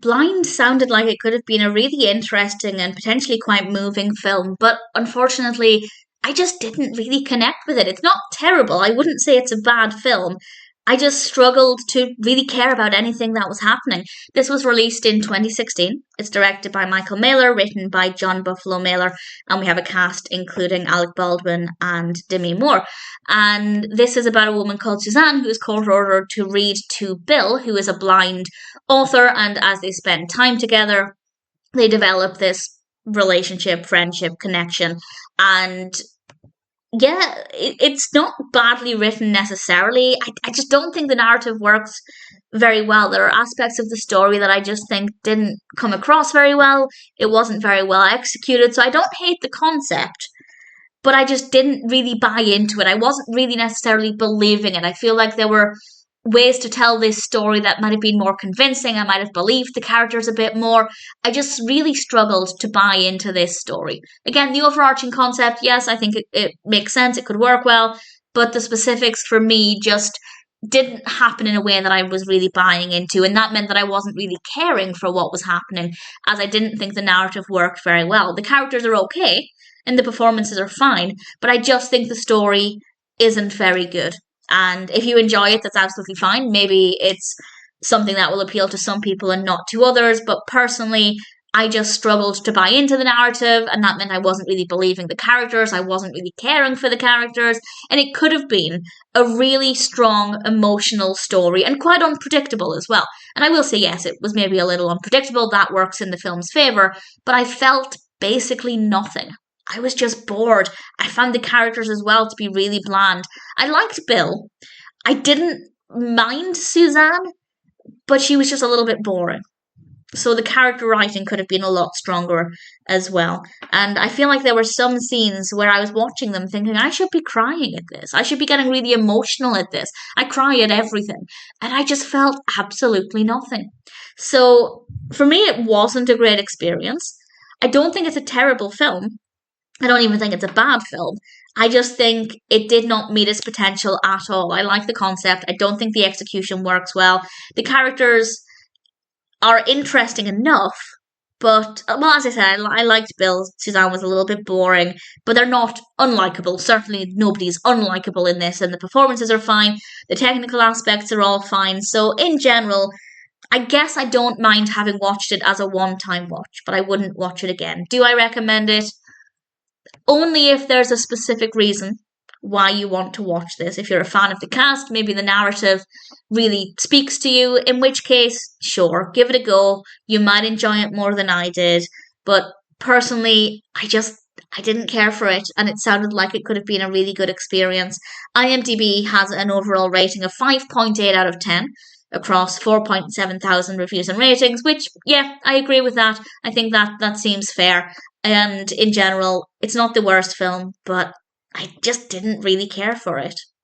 Blind sounded like it could have been a really interesting and potentially quite moving film, but unfortunately, I just didn't really connect with it. It's not terrible. I wouldn't say it's a bad film. I just struggled to really care about anything that was happening. This was released in 2016. It's directed by Michael Mailer, written by John Buffalo Mailer, and we have a cast including Alec Baldwin and Demi Moore. And this is about a woman called Suzanne who is court ordered to read to Bill, who is a blind author, and as they spend time together, they develop this relationship, friendship, connection, and yeah, it's not badly written necessarily. I just don't think the narrative works very well. There are aspects of the story that I just think didn't come across very well. It wasn't very well executed, so I don't hate the concept, but I just didn't really buy into it. I wasn't really necessarily believing it. I feel like there were ways to tell this story that might have been more convincing. I might have believed the characters a bit more. I just really struggled to buy into this story. Again, the overarching concept, yes, I think it makes sense. It could work well, but the specifics for me just didn't happen in a way that I was really buying into, and that meant that I wasn't really caring for what was happening, as I didn't think the narrative worked very well. The characters are okay, and the performances are fine, but I just think the story isn't very good. And if you enjoy it, that's absolutely fine. Maybe it's something that will appeal to some people and not to others. But personally, I just struggled to buy into the narrative, and that meant I wasn't really believing the characters. I wasn't really caring for the characters. And it could have been a really strong, emotional story, and quite unpredictable as well. And I will say, yes, it was maybe a little unpredictable. That works in the film's favour. But I felt basically nothing. I was just bored. I found the characters as well to be really bland. I liked Bill. I didn't mind Suzanne, but she was just a little bit boring. So the character writing could have been a lot stronger as well. And I feel like there were some scenes where I was watching them thinking, I should be crying at this. I should be getting really emotional at this. I cry at everything. And I just felt absolutely nothing. So for me, it wasn't a great experience. I don't think it's a terrible film. I don't even think it's a bad film. I just think it did not meet its potential at all. I like the concept. I don't think the execution works well. The characters are interesting enough, but, well, as I said, I liked Bill. Suzanne was a little bit boring, but they're not unlikable. Certainly nobody's unlikable in this, and the performances are fine. The technical aspects are all fine. So in general, I guess I don't mind having watched it as a one-time watch, but I wouldn't watch it again. Do I recommend it? Only if there's a specific reason why you want to watch this. If you're a fan of the cast, maybe the narrative really speaks to you, in which case, sure, give it a go. You might enjoy it more than I did, but personally, I didn't care for it, and it sounded like it could have been a really good experience. IMDb has an overall rating of 5.8 out of 10 across 4.7 thousand reviews and ratings, which, yeah, I agree with that. I think that seems fair. And in general, it's not the worst film, but I just didn't really care for it.